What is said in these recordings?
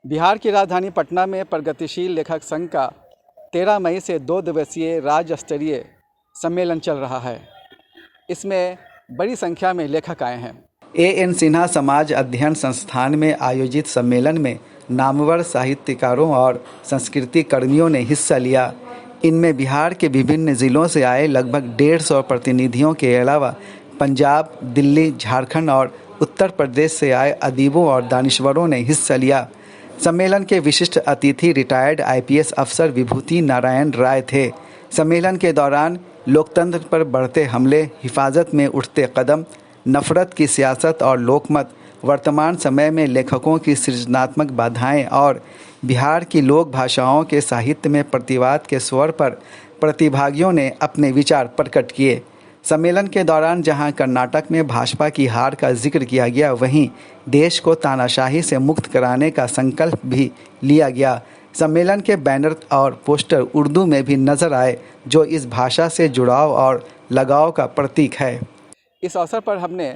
बिहार की राजधानी पटना में प्रगतिशील लेखक संघ का 13 मई से 2 दिवसीय राज्य स्तरीय सम्मेलन चल रहा है। इसमें बड़ी संख्या में लेखक आए हैं। A.N. सिन्हा समाज अध्ययन संस्थान में आयोजित सम्मेलन में नामवर साहित्यकारों और संस्कृति कर्मियों ने हिस्सा लिया। इनमें बिहार के विभिन्न ज़िलों से आए लगभग 150 प्रतिनिधियों के अलावा पंजाब, दिल्ली, झारखंड और उत्तर प्रदेश से आए अदीबों और दानिश्वरों ने हिस्सा लिया। सम्मेलन के विशिष्ट अतिथि रिटायर्ड IPS अफसर विभूति नारायण राय थे। सम्मेलन के दौरान लोकतंत्र पर बढ़ते हमले, हिफाजत में उठते कदम, नफरत की सियासत और लोकमत, वर्तमान समय में लेखकों की सृजनात्मक बाधाएं और बिहार की लोक भाषाओं के साहित्य में प्रतिवाद के स्वर पर प्रतिभागियों ने अपने विचार प्रकट किए। सम्मेलन के दौरान जहां कर्नाटक में भाजपा की हार का जिक्र किया गया, वहीं देश को तानाशाही से मुक्त कराने का संकल्प भी लिया गया। सम्मेलन के बैनर और पोस्टर उर्दू में भी नजर आए, जो इस भाषा से जुड़ाव और लगाव का प्रतीक है। इस अवसर पर हमने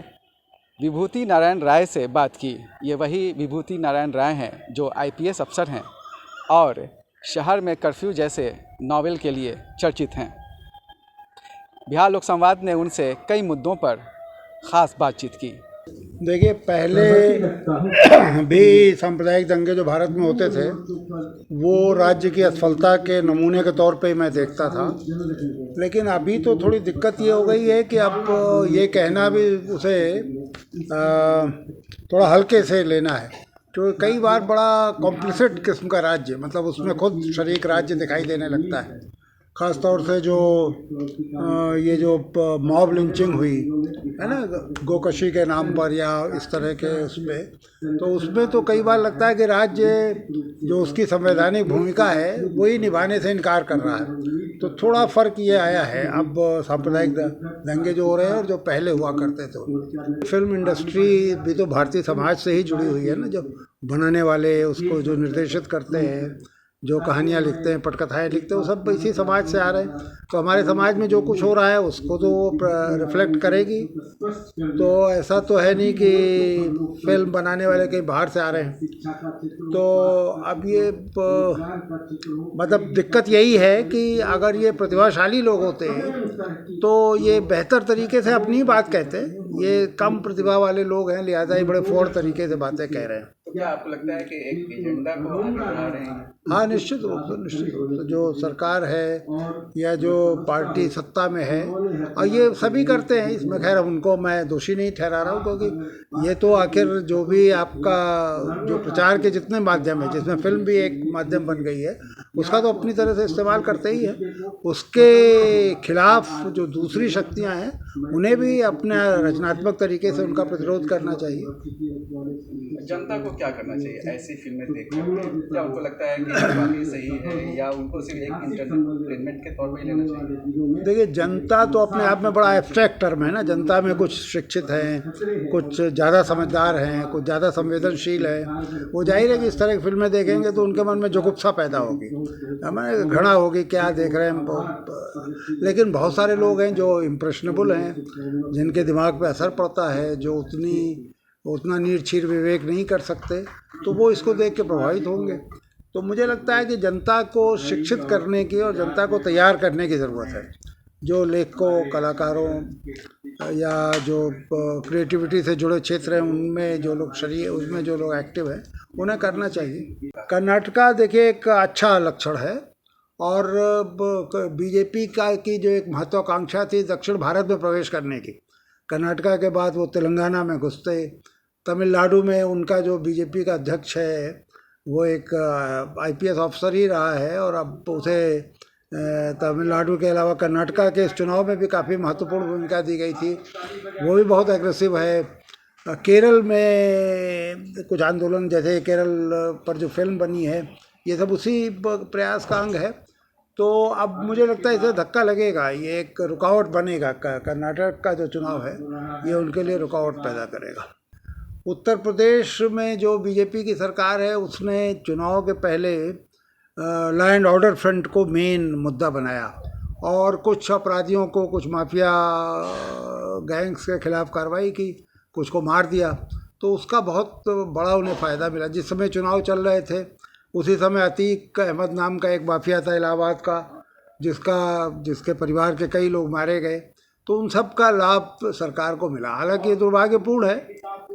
विभूति नारायण राय से बात की। ये वही विभूति नारायण राय हैं जो IPS अफसर हैं और शहर में कर्फ्यू जैसे नॉवेल के लिए चर्चित हैं। बिहार लोक संवाद ने उनसे कई मुद्दों पर ख़ास बातचीत की। देखिए, पहले भी सांप्रदायिक दंगे जो भारत में होते थे वो राज्य की असफलता के नमूने के तौर पे मैं देखता था, लेकिन अभी तो थोड़ी दिक्कत ये हो गई है कि अब ये कहना भी उसे थोड़ा हल्के से लेना है। तो कई बार बड़ा कॉम्प्लिसिट किस्म का राज्य, मतलब उसमें खुद शरीक राज्य दिखाई देने लगता है। ख़ास तौर से जो ये जो मॉब लिंचिंग हुई है ना, गोकशी के नाम पर या इस तरह के उसमें, तो उसमें तो कई बार लगता है कि राज्य जो उसकी संवैधानिक भूमिका है वही निभाने से इनकार कर रहा है। तो थोड़ा फ़र्क ये आया है अब सांप्रदायिक दंगे जो हो रहे हैं और जो पहले हुआ करते थे। फिल्म इंडस्ट्री भी तो भारतीय समाज से ही जुड़ी हुई है ना, जो बनाने वाले उसको जो निर्देशित करते हैं, जो कहानियाँ लिखते हैं, पटकथाएँ लिखते हैं, वो सब इसी समाज से आ रहे हैं। तो हमारे समाज में जो कुछ हो रहा है उसको तो वो रिफ्लेक्ट करेगी। तो ऐसा तो है नहीं कि फिल्म बनाने वाले कहीं बाहर से आ रहे हैं। तो अब ये मतलब दिक्कत यही है कि अगर ये प्रतिभाशाली लोग होते हैं तो ये बेहतर तरीके से अपनी बात कहते हैं। ये कम प्रतिभा वाले लोग हैं, लिहाजा ये बड़े फोड़ तरीके से बातें कह रहे हैं। क्या आपको लगता है कि एक एजेंडा को आगे बढ़ा रहे हैं? हाँ, निश्चित रूप से जो सरकार है या जो पार्टी सत्ता में है, और ये सभी करते हैं, इसमें खैर उनको मैं दोषी नहीं ठहरा रहा हूँ, क्योंकि ये तो आखिर जो भी आपका जो प्रचार के जितने माध्यम है, जिसमें फिल्म भी एक माध्यम बन गई है, उसका तो अपनी तरह से इस्तेमाल करते ही है। उसके खिलाफ जो दूसरी शक्तियाँ हैं उन्हें भी अपने रचनात्मक तरीके से उनका प्रतिरोध करना चाहिए। जनता को क्या करना चाहिए ऐसी फिल्में देखकर? क्या उनको लगता है कि वाकई सही है या उनको सिर्फ एक एंटरटेनमेंट के तौर पर लेना चाहिए? देखिए, जनता तो अपने आप में बड़ा एब्स्ट्रैक्ट टर्म है ना। जनता में कुछ शिक्षित हैं, कुछ ज़्यादा समझदार हैं, कुछ ज़्यादा संवेदनशील है। वो जाहिर है कि इस तरह की फिल्में देखेंगे तो उनके मन में जुगुप्सा पैदा होगी, हमें घृणा होगी, क्या देख रहे हैं। लेकिन बहुत सारे लोग हैं जो इम्प्रेशनेबल हैं, जिनके दिमाग पे असर पड़ता है, जो उतना नीर-छीर विवेक नहीं कर सकते, तो वो इसको देख के प्रभावित होंगे। तो मुझे लगता है कि जनता को शिक्षित करने की और जनता को तैयार करने की ज़रूरत है। जो लेखकों, कलाकारों या जो क्रिएटिविटी से जुड़े क्षेत्र हैं उनमें जो लोग उसमें जो लोग एक्टिव हैं, उन्हें करना चाहिए। कर्नाटका देखिए एक अच्छा लक्षण है, और बीजेपी की जो एक महत्वाकांक्षा थी दक्षिण भारत में प्रवेश करने की, कर्नाटका के बाद वो तेलंगाना में घुसते। तमिलनाडु में उनका जो बीजेपी का अध्यक्ष है वो एक IPS अफसर ही रहा है, और अब उसे तमिलनाडु के अलावा कर्नाटका के इस चुनाव में भी काफ़ी महत्वपूर्ण भूमिका दी गई थी। वो भी बहुत एग्रेसिव है। केरल में कुछ आंदोलन, जैसे केरल पर जो फिल्म बनी है, ये सब उसी प्रयास का अंग है। तो अब मुझे लगता है इसे धक्का लगेगा, ये एक रुकावट बनेगा। कर्नाटक का जो चुनाव है ये उनके लिए रुकावट पैदा करेगा। उत्तर प्रदेश में जो बीजेपी की सरकार है उसने चुनाव के पहले लॉ एंड ऑर्डर फ्रंट को मेन मुद्दा बनाया, और कुछ अपराधियों को, कुछ माफिया गैंग्स के खिलाफ कार्रवाई की, कुछ को मार दिया। तो उसका बहुत बड़ा उन्हें फ़ायदा मिला। जिस समय चुनाव चल रहे थे उसी समय अतीक अहमद नाम का एक माफिया था इलाहाबाद का, जिसके परिवार के कई लोग मारे गए, तो उन सब का लाभ सरकार को मिला। हालांकि ये दुर्भाग्यपूर्ण है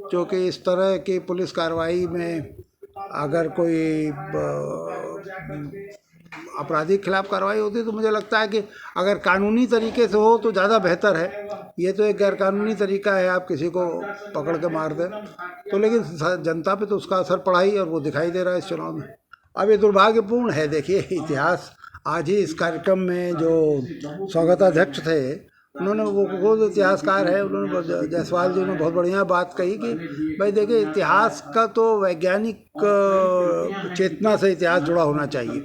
क्योंकि इस तरह की पुलिस कार्रवाई में अगर कोई आपराधिक खिलाफ कार्रवाई होती तो मुझे लगता है कि अगर कानूनी तरीके से हो तो ज़्यादा बेहतर है। ये तो एक गैरकानूनी तरीका है, आप किसी को पकड़ के मार दें तो, लेकिन जनता पे तो उसका असर पड़ा ही और वो दिखाई दे रहा है इस चुनाव में। अब ये दुर्भाग्यपूर्ण है। देखिए इतिहास, आज ही इस कार्यक्रम में जो स्वागताध्यक्ष थे उन्होंने, वो इतिहासकार है, उन्होंने जायसवाल जी ने बहुत बढ़िया बात कही कि भाई देखिए इतिहास का तो वैज्ञानिक चेतना से इतिहास जुड़ा होना चाहिए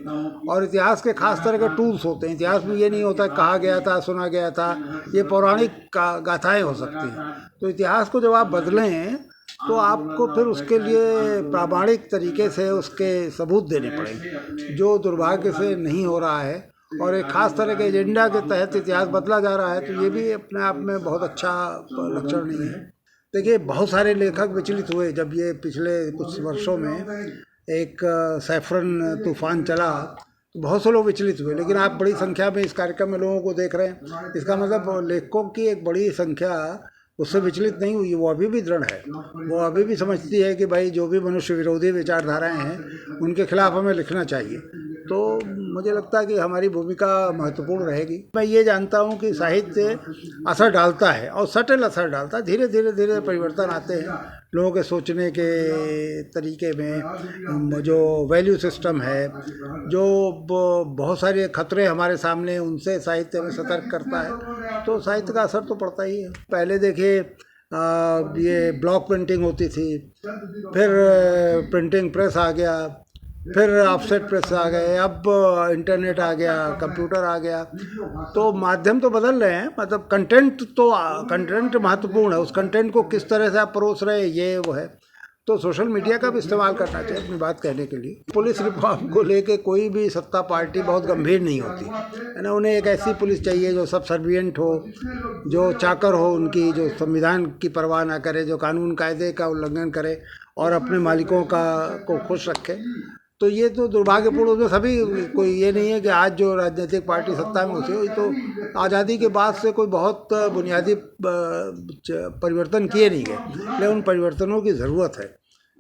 और इतिहास के खास तरह के टूल्स होते हैं। इतिहास में ये नहीं होता कहा गया था, सुना गया था, ये पौराणिक गाथाएं हो सकती हैं। तो इतिहास को जब आप बदलें तो आपको फिर उसके लिए प्रामाणिक तरीके से उसके सबूत देने पड़ेंगे, जो दुर्भाग्य से नहीं हो रहा है और एक खास तरह के एजेंडा के तहत इतिहास बदला जा रहा है। तो ये भी अपने आप में बहुत अच्छा लक्षण नहीं है। देखिए बहुत सारे लेखक विचलित हुए जब ये पिछले कुछ वर्षों में एक सैफरन तूफान चला, तो बहुत से लोग विचलित हुए, लेकिन आप बड़ी संख्या में इस कार्यक्रम में लोगों को देख रहे हैं, इसका मतलब लेखकों की एक बड़ी संख्या उससे विचलित नहीं हुई। वो अभी भी दृढ़ है, वो अभी भी समझती है कि भाई जो भी मनुष्य विरोधी विचारधाराएं हैं उनके खिलाफ हमें लिखना चाहिए। तो मुझे लगता है कि हमारी भूमिका महत्वपूर्ण रहेगी। मैं ये जानता हूँ कि साहित्य असर डालता है और सटल असर डालता है, धीरे धीरे परिवर्तन आते हैं लोगों के सोचने के तरीके में। जो वैल्यू सिस्टम है, जो बहुत सारे खतरे हमारे सामने, उनसे साहित्य में सतर्क करता है, तो साहित्य का असर तो पड़ता ही है। पहले देखिए ये ब्लॉक प्रिंटिंग होती थी, फिर प्रिंटिंग प्रेस आ गया, फिर ऑफसेट प्रेस आ गए, अब इंटरनेट आ गया, कंप्यूटर आ गया। तो माध्यम तो बदल रहे हैं, मतलब कंटेंट महत्वपूर्ण है। उस कंटेंट को किस तरह से आप परोस रहे हैं ये वो है। तो सोशल मीडिया का भी इस्तेमाल करना चाहिए अपनी बात कहने के लिए। पुलिस रिफॉर्म को लेके कोई भी सत्ता पार्टी बहुत गंभीर नहीं होती है ना। उन्हें एक ऐसी पुलिस चाहिए जो सब सर्विएंट हो, जो चाकर हो उनकी, जो संविधान की परवाह ना करे, जो कानून कायदे का उल्लंघन करे और अपने मालिकों को खुश रखे। तो ये तो दुर्भाग्यपूर्ण उसमें सभी, कोई ये नहीं है कि आज जो राजनीतिक पार्टी सत्ता में होती है, तो आज़ादी के बाद से कोई बहुत बुनियादी परिवर्तन किए नहीं गए, लेकिन उन परिवर्तनों की ज़रूरत है।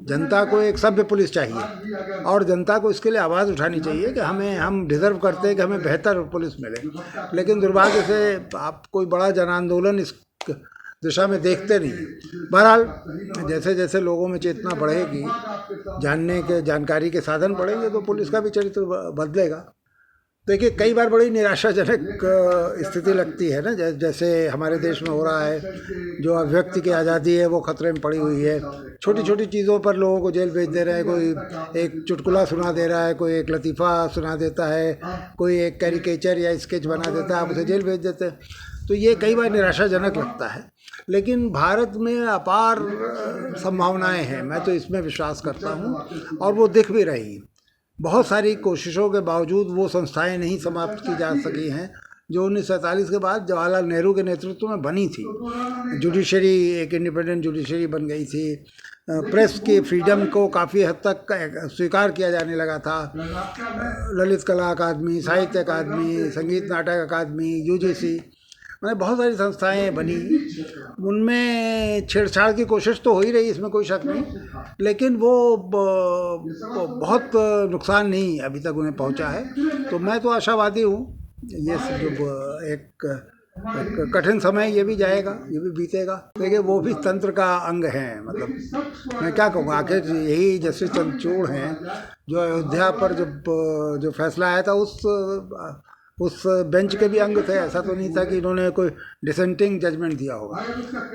जनता को एक सभ्य पुलिस चाहिए और जनता को इसके लिए आवाज़ उठानी चाहिए कि हम डिज़र्व करते हैं कि हमें बेहतर पुलिस मिले। लेकिन दुर्भाग्य से आप कोई बड़ा जन आंदोलन इस दिशा में देखते नहीं। बहरहाल जैसे जैसे लोगों में चेतना बढ़ेगी, जानकारी के साधन बढ़ेंगे, तो पुलिस का भी चरित्र बदलेगा। देखिए कई बार बड़ी निराशाजनक स्थिति लगती है ना, जैसे हमारे देश में हो रहा है। जो अभिव्यक्ति की आज़ादी है वो खतरे में पड़ी हुई है। छोटी छोटी चीज़ों पर लोगों को जेल भेज दे रहे हैं। कोई एक चुटकुला सुना दे रहा है, कोई एक लतीफ़ा सुना देता है, कोई एक कैरिकेचर या स्केच बना देता है, आप उसे जेल भेज देते हैं। तो ये कई बार निराशाजनक लगता है, लेकिन भारत में अपार संभावनाएं हैं, मैं तो इसमें विश्वास करता हूँ और वो दिख भी रही। बहुत सारी कोशिशों के बावजूद वो संस्थाएं नहीं समाप्त की जा सकी हैं जो 1947 के बाद जवाहरलाल नेहरू के नेतृत्व में बनी थी। जुडिशरी, एक इंडिपेंडेंट जुडिशरी बन गई थी। प्रेस की फ्रीडम को काफ़ी हद तक स्वीकार किया जाने लगा था। ललित कला अकादमी, साहित्य अकादमी, संगीत नाटक अकादमी, UGC, मैंने बहुत सारी संस्थाएं बनी। उनमें छेड़छाड़ की कोशिश तो हो ही रही, इसमें कोई शक नहीं, लेकिन वो बहुत नुकसान नहीं अभी तक उन्हें पहुंचा है। तो मैं तो आशावादी हूँ। ये जो एक कठिन समय ये भी जाएगा, ये भी बीतेगा। देखिए वो भी तंत्र का अंग है। मतलब मैं क्या कहूँगा, आखिर यही जस्टिस चंद्रचूड़ हैं जो अयोध्या पर जो फैसला आया था उस बेंच के भी अंग थे। ऐसा तो नहीं था कि इन्होंने कोई डिसेंटिंग जजमेंट दिया होगा।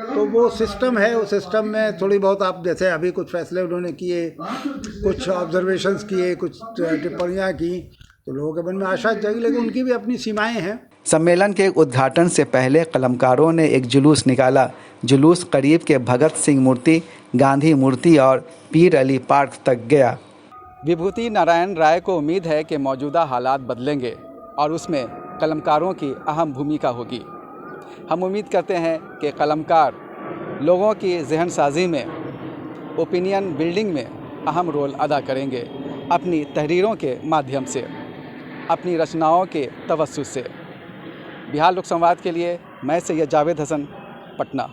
तो वो सिस्टम है, उस सिस्टम में थोड़ी बहुत, आप जैसे अभी कुछ फैसले उन्होंने किए, कुछ ऑब्जर्वेशंस किए, कुछ टिप्पणियाँ की, तो लोगों के मन में आशा जगी, लेकिन उनकी भी अपनी सीमाएं हैं। सम्मेलन के उद्घाटन से पहले कलमकारों ने एक जुलूस निकाला। जुलूस करीब के भगत सिंह मूर्ति, गांधी मूर्ति और पीर अली पार्क तक गया। विभूति नारायण राय को उम्मीद है कि मौजूदा हालात बदलेंगे और उसमें कलमकारों की अहम भूमिका होगी। हम उम्मीद करते हैं कि कलमकार लोगों की जहन साजी में ओपिनियन बिल्डिंग में अहम रोल अदा करेंगे अपनी तहरीरों के माध्यम से, अपनी रचनाओं के तवस्सुस से। बिहार लोक संवाद के लिए मैं सैयद जावेद हसन, पटना।